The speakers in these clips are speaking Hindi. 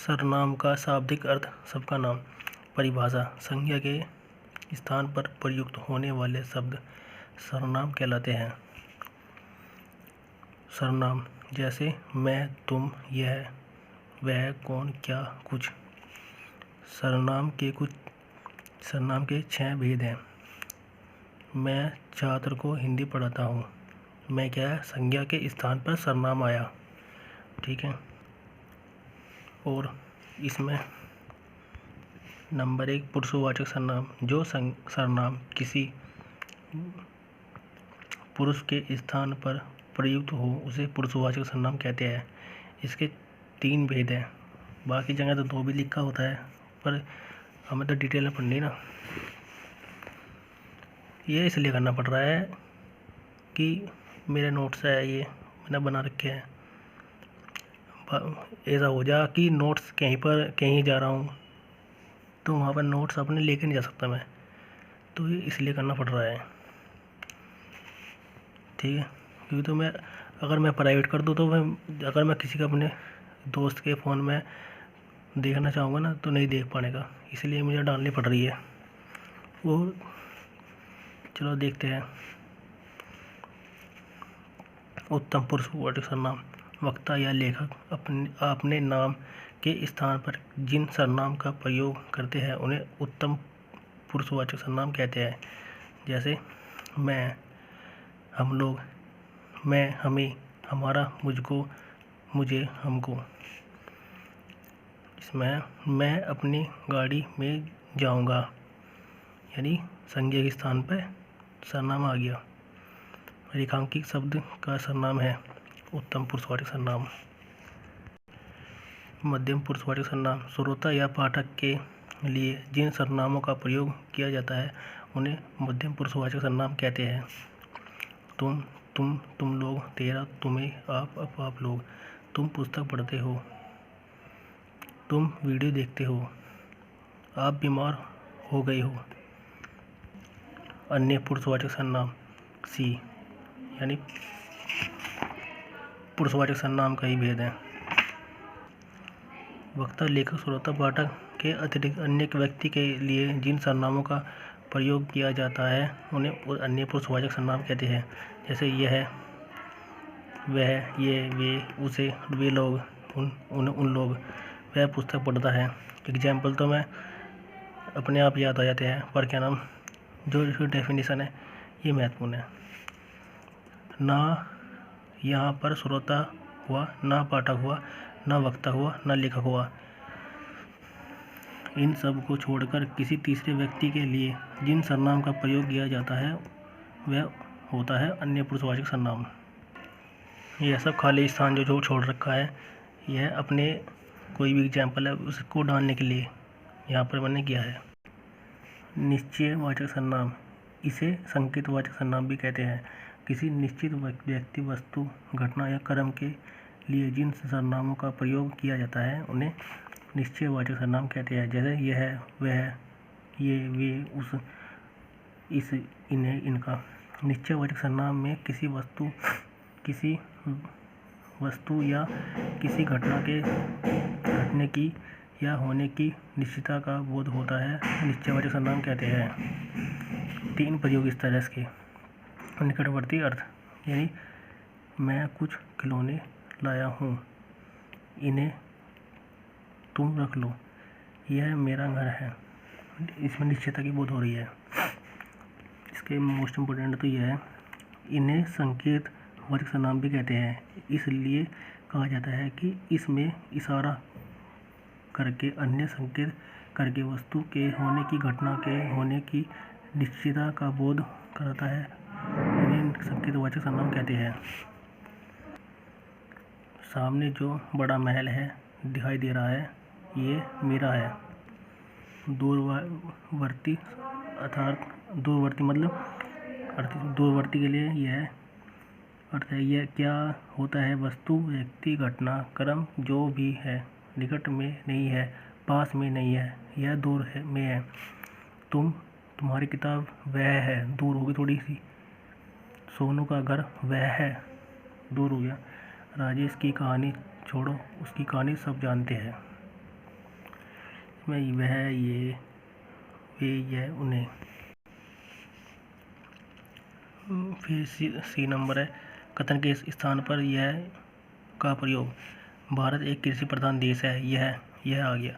सर्वनाम का शाब्दिक अर्थ सबका नाम। परिभाषा: संज्ञा के स्थान पर प्रयुक्त होने वाले शब्द सर्वनाम कहलाते हैं। सर्वनाम जैसे मैं, तुम, यह, वह, कौन, क्या, कुछ। सर्वनाम के 6 भेद हैं। मैं छात्र को हिंदी पढ़ाता हूँ। मैं क्या है, संज्ञा के स्थान पर सर्वनाम आया। ठीक है। और इसमें नंबर 1 पुरुषवाचक सर्वनाम। जो सर्वनाम किसी पुरुष के स्थान पर प्रयुक्त हो उसे पुरुषवाचक सर्वनाम कहते हैं। इसके 3 भेद हैं। बाकी जगह तो 2 भी लिखा होता है, पर हमें तो डिटेल में पढ़नी ना। ये इसलिए करना पड़ रहा है कि मेरे नोट्स है, ये मैंने बना रखे हैं। ऐसा हो जा कि नोट्स कहीं जा रहा हूँ तो वहाँ पर नोट्स अपने लेके नहीं जा सकता मैं, तो ये इसलिए करना पड़ रहा है। ठीक है। क्योंकि तो अगर मैं प्राइवेट कर दूँ तो अगर मैं किसी का अपने दोस्त के फ़ोन में देखना चाहूँगा ना तो नहीं देख पाएगा, इसलिए मुझे डालनी पड़ रही है। वो चलो देखते हैं। उत्तम पुरुषवाचक सर्वनाम। वक्ता या लेखक अपने नाम के स्थान पर जिन सर्वनाम का प्रयोग करते हैं उन्हें उत्तम पुरुषवाचक सर्वनाम कहते हैं। जैसे मैं, हम लोग, मैं, हमें, हमारा, मुझको, मुझे, हमको। इसमें मैं अपनी गाड़ी में जाऊंगा, यानी संज्ञा के स्थान पर सर्वनाम आ गया। रेखांकित शब्द का सर्वनाम है उत्तम पुरुषवाचक सर्वनाम। मध्यम पुरुषवाचक सर्वनाम। श्रोता या पाठक के लिए जिन सर्वनामों का प्रयोग किया जाता है उन्हें मध्यम पुरुषवाचक सर्वनाम कहते हैं। तुम, तुम लोग, तेरा, तुम्हें, आप लोग। तुम पुस्तक पढ़ते हो, तुम वीडियो देखते हो, आप बीमार हो गए हो। अन्य पुरुषवाचक सर्वनाम। सी, यानी पुरुषवाचक सर्वनाम का ही भेद है। वक्ता, लेखक, श्रोता, पाठक के अतिरिक्त अन्य व्यक्ति के लिए जिन सर्वनामों का प्रयोग किया जाता है उन्हें अन्य पुरुषवाचक सर्वनाम कहते हैं। जैसे यह, वह, ये, वे, उसे, वे लोग, उन लोग, वह पुस्तक पढ़ता है। एग्जाम्पल तो मैं अपने आप याद आ जाते हैं, पर क्या नाम जो डेफिनेशन है ये महत्वपूर्ण है। ना यहाँ पर श्रोता हुआ, ना पाठक हुआ, ना वक्ता हुआ, ना लेखक हुआ। इन सब को छोड़कर किसी तीसरे व्यक्ति के लिए जिन सर्वनाम का प्रयोग किया जाता है वह होता है अन्य पुरुषवाचक सर्वनाम। यह सब खाली स्थान जो छोड़ रखा है यह अपने कोई भी एग्जाम्पल है उसको डालने के लिए यहाँ पर मैंने किया है। निश्चयवाचक सर्वनाम। इसे संकेतवाचक सर्वनाम भी कहते हैं। किसी निश्चित व्यक्ति, वस्तु, घटना या कर्म के लिए जिन सर्वनामों का प्रयोग किया जाता है उन्हें निश्चयवाचक सर्वनाम कहते हैं। जैसे यह, वह, ये, वे, उस, इस, इन्हें, इनका। निश्चयवाचक सर्वनाम में किसी वस्तु या किसी घटने की या होने की निश्चितता का बोध होता है, निश्चयवाचक सर्वनाम कहते हैं। 3 प्रयोग इस तरह के। निकटवर्ती अर्थ, यानी मैं कुछ खिलौने लाया हूँ, इन्हें तुम रख लो, यह मेरा घर है। इसमें निश्चितता की बोध हो रही है। इसके मोस्ट इम्पोर्टेंट तो यह है, इन्हें संकेतवाचक सर्वनाम भी कहते हैं। इसलिए कहा जाता है कि इसमें इशारा करके अन्य संकेत करके वस्तु के होने की, घटना के होने की निश्चितता का बोध कराता है, इन्हें संकेतवाचक सर्वनाम कहते हैं। सामने जो बड़ा महल है दिखाई दे रहा है ये मेरा है। दूरवर्ती दूरवर्ती के लिए यह अर्थ है। यह क्या होता है, वस्तु, व्यक्ति, घटना, कर्म जो भी है निकट में नहीं है, पास में नहीं है, यह दूर में है। तुम्हारी किताब वह है, दूर होगी थोड़ी सी। सोनू का घर वह है, दूर हो गया। राजेश की कहानी छोड़ो, उसकी कहानी सब जानते हैं। इसमें वह, ये, वे, यह, उन्हें। फिर सी नंबर है, कथन के स्थान पर यह का प्रयोग। भारत एक कृषि प्रधान देश है। यह आ गया,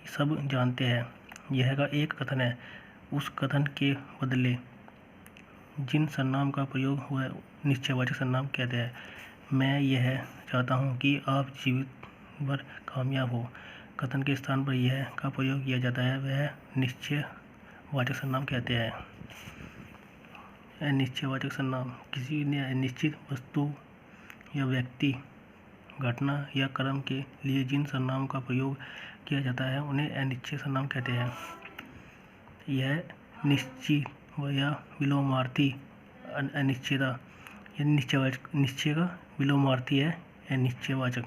सब जानते हैं। यह का एक कथन है। उस कथन के बदले जिन सर्वनाम का प्रयोग हुआ निश्चयवाचक सर्वनाम कहते हैं। मैं यह चाहता हूँ कि आप जीवित भर कामयाब हो। कथन के स्थान पर यह का प्रयोग किया जाता है, वह निश्चयवाचक सर्वनाम कहते हैं। अनिश्चयवाचक सर्वनाम किसी निश्चित वस्तु या व्यक्ति, घटना या कर्म के लिए जिन सर्वनाम का प्रयोग किया जाता है उन्हें अनिश्चय सर्वनाम कहते हैं। यह निश्चित या विलोमार्थी अनिश्चयता या निश्चय का विलोमार्थी है। अनिश्चयवाचक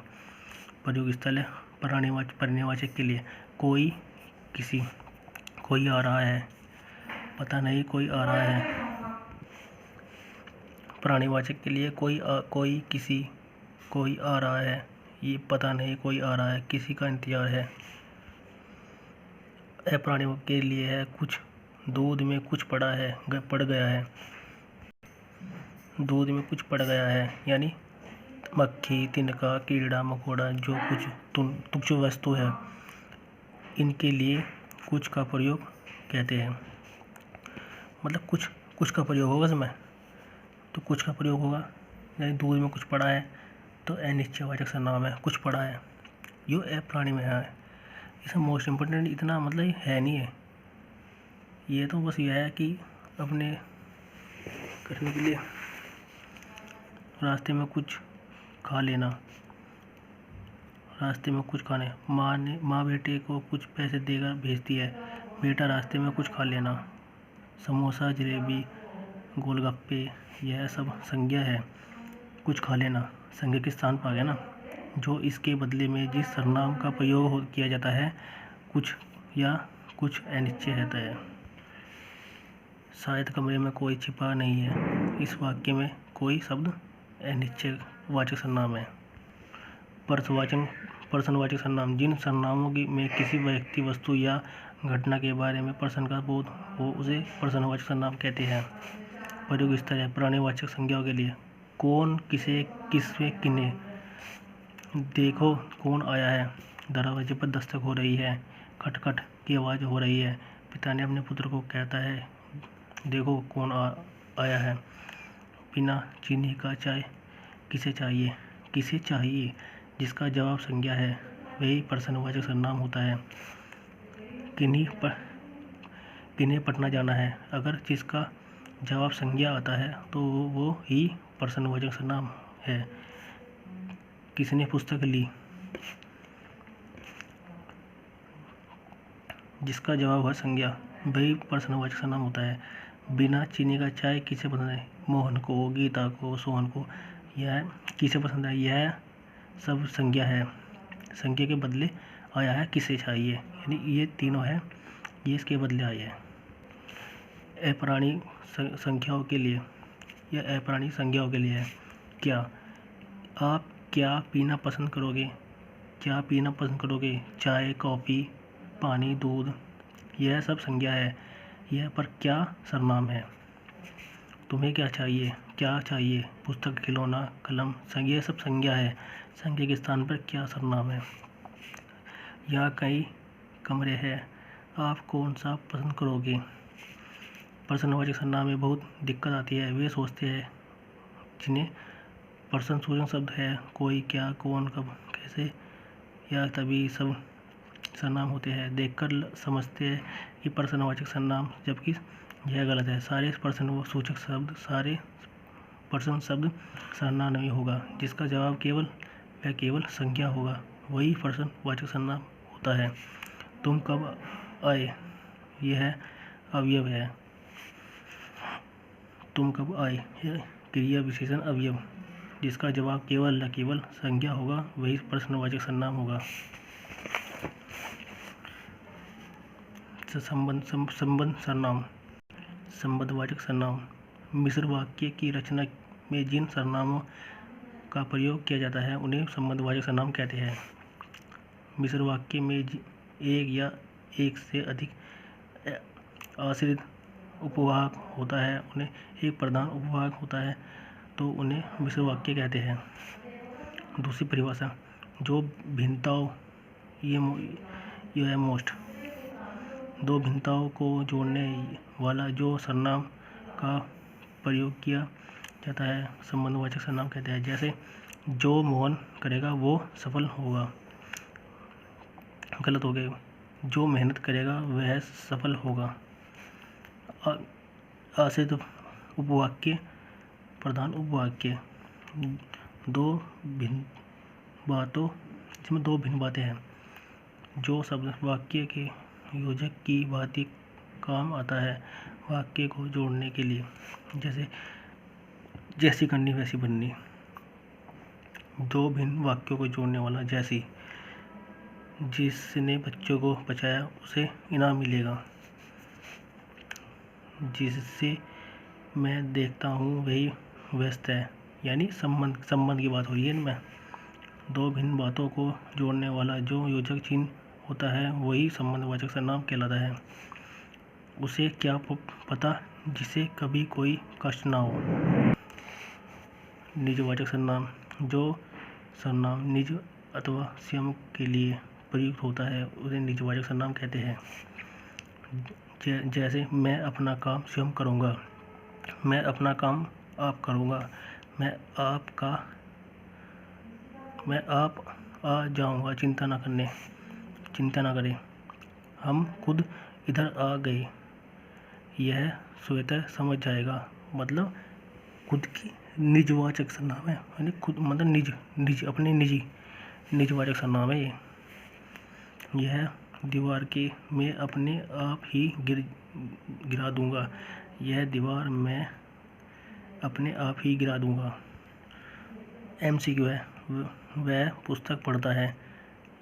प्रयोग स्थल है पर्यायवाचक के लिए। कोई, किसी, कोई आ रहा है, पता नहीं कोई आ रहा है। प्राणीवाचक के लिए कोई, किसी, कोई आ रहा है, ये पता नहीं कोई आ रहा है, किसी का इंतजार है। अप्राणी के लिए है कुछ, दूध में कुछ पड़ गया है। दूध में कुछ पड़ गया है यानी मक्खी, तिनका, कीड़ा मकोड़ा, जो कुछ तुच्छ वस्तु है, इनके लिए कुछ का प्रयोग कहते हैं। मतलब कुछ का प्रयोग होगा इसमें, तो कुछ का प्रयोग होगा। यानी दूध में कुछ पड़ा है तो अनिश्चयवाचक सर्वनाम है, कुछ पड़ा है। यो अप्राणी में है। इसमें मोस्ट इम्पोर्टेंट इतना मतलब है नहीं है। ये तो बस यह है कि अपने करने के लिए रास्ते में कुछ खा लेना। रास्ते में कुछ खाने, माँ बेटे को कुछ पैसे देकर भेजती है, बेटा रास्ते में कुछ खा लेना। समोसा, जलेबी, गोलगप्पे, यह सब संज्ञा है। कुछ खा लेना संज्ञा के स्थान पर आ गया ना। जो इसके बदले में जिस सर्वनाम का प्रयोग किया जाता है, कुछ या कुछ अनिश्चय रहता है। शायद कमरे में कोई छिपा नहीं है। इस वाक्य में कोई शब्द अनिश्चयवाचक सर्वनाम है। प्रश्नवाचक सर्वनाम जिन सर्वनामों में किसी व्यक्ति, वस्तु या घटना के बारे में प्रश्न का बोध हो उसे प्रश्नवाचक सर्वनाम कहते हैं। प्रयोग स्थल है प्राणीवाचक संज्ञाओं के लिए। कौन, किसे, किससे, किन्हें। देखो कौन आया है, दरवाजे पर दस्तक हो रही है, खटखट की आवाज़ हो रही है। पिता ने अपने पुत्र को कहता है, देखो कौन आया है। बिना चीनी का चाय किसे चाहिए। किसे चाहिए जिसका जवाब संज्ञा है, वही प्रश्नवाचक सर्वनाम होता है। किन्हें पढ़ना जाना है, अगर जिसका जवाब संज्ञा आता है तो वो ही प्रश्नवाचक सर्वनाम है। किसने पुस्तक ली, जिसका जवाब है संज्ञा, वही प्रश्नवाचक सर्वनाम होता है। बिना चीनी का चाय किसे पसंद है, मोहन को, गीता को, सोहन को। यह किसे पसंद है, यह सब संज्ञा है। संज्ञा के बदले आया है किसे चाहिए, यानी ये तीनों है, ये इसके बदले आए हैं। अप्राणी संख्याओं के लिए, यह अप्राणी संज्ञाओं के लिए है। क्या, आप क्या पीना पसंद करोगे। क्या पीना पसंद करोगे, चाय, कॉफ़ी, पानी, दूध, यह सब संज्ञा है। यह पर क्या सर्वनाम है। तुम्हें क्या चाहिए, क्या चाहिए, पुस्तक, खिलौना, कलम, यह सब संज्ञा है। संज्ञा के स्थान पर क्या सर्वनाम है। यहाँ कई कमरे हैं, आप कौन सा पसंद करोगे। प्रश्नवाचक सर्वनाम में बहुत दिक्कत आती है। वे सोचते हैं जिन्हें प्रश्नसूचक शब्द है, कोई, क्या, कौन, कब, कैसे या तभी सब सर्वनाम होते हैं। देखकर समझते हैं कि प्रश्नवाचक सर्वनाम, जबकि यह गलत है। सारे प्रश्नसूचक शब्द, सारे प्रश्न शब्द सर्वनाम नहीं होगा। जिसका जवाब केवल संज्ञा होगा, वही प्रश्नवाचक सर्वनाम होता है। तुम कब आए, यह अवयव है। तुम कब आए, यह क्रिया विशेषण अवयव। जिसका जवाब केवल संज्ञा होगा, वही प्रश्नवाचक सर्वनाम होगा। संबंध सर्वनाम, संबंधवाचक सर्वनाम। मिश्र वाक्य की रचना में जिन सर्वनामों का प्रयोग किया जाता है उन्हें संबंधवाचक सर्वनाम कहते हैं। मिश्र वाक्य में एक या एक से अधिक आश्रित उपवाक होता है, उन्हें एक प्रधान उपवाक होता है तो उन्हें मिश्र वाक्य कहते हैं। दूसरी परिभाषा, जो भिन्नताओं ये मोस्ट, दो भिन्नताओं को जोड़ने वाला जो सर्वनाम का प्रयोग किया जाता है संबंधवाचक सर्वनाम कहते हैं। जैसे जो मोहन करेगा वो सफल होगा, गलत हो गया। जो मेहनत करेगा वह सफल होगा। आश्रित उपवाक्य, प्रधान उपवाक्य, दो भिन्न बातों, इसमें दो भिन्न बातें हैं। जो शब्द वाक्य के योजक की भांति काम आता है वाक्य को जोड़ने के लिए, जैसे जैसी करनी वैसी बननी। दो भिन्न वाक्यों को जोड़ने वाला, जैसी, जिसने बच्चों को बचाया उसे इनाम मिलेगा। जिससे मैं देखता हूँ वही व्यस्त है, यानी संबंध की बात हो रही है इनमें। दो भिन्न बातों को जोड़ने वाला जो योजक चिन्ह होता है वही संबंधवाचक सर्वनाम कहलाता है। उसे क्या पता जिसे कभी कोई कष्ट ना हो। निजवाचक सर्वनाम, जो सर्वनाम निज अथवा स्वयं के लिए प्रयुक्त होता है उसे निजवाचक सर्वनाम कहते हैं। जैसे मैं अपना काम स्वयं करूँगा, मैं अपना काम आप करूँगा, मैं आप आ जाऊँगा, चिंता ना करें, हम खुद इधर आ गए, यह स्वतः समझ जाएगा। मतलब खुद की निजवाचक सर्वनाम है, यानी खुद मतलब निज अपने निजी निजवाचक सर्वनाम है ये। यह दीवार के मैं अपने आप ही गिरा दूंगा, यह दीवार मैं अपने आप ही गिरा दूंगा। MCQ है, वह पुस्तक पढ़ता है,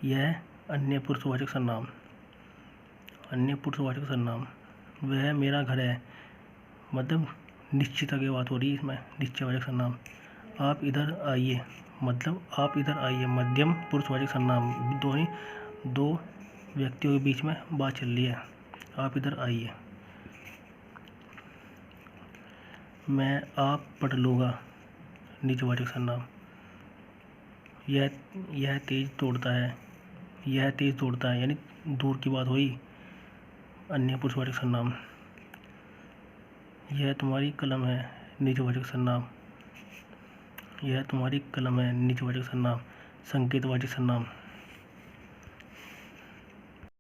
यह अन्य पुरुषवाचक सर्वनाम। वह मेरा घर है, मतलब निश्चित की बात हो रही है इसमें, निश्चयवाचक सर्वनाम। आप इधर आइए, मतलब आप इधर आइए, मध्यम पुरुषवाचक सर्वनाम। दो व्यक्तियों के बीच में बात चल रही है, आप इधर आइए। मैं आप पढ़ लूँगा, निजवाचक सर्वनाम। यह तेज दौड़ता है, यानी दूर की बात हुई, अन्य पुरुषवाचक सर्वनाम। यह तुम्हारी कलम है, निजवाचक सर्वनाम। संकेतवाचक सर्वनाम।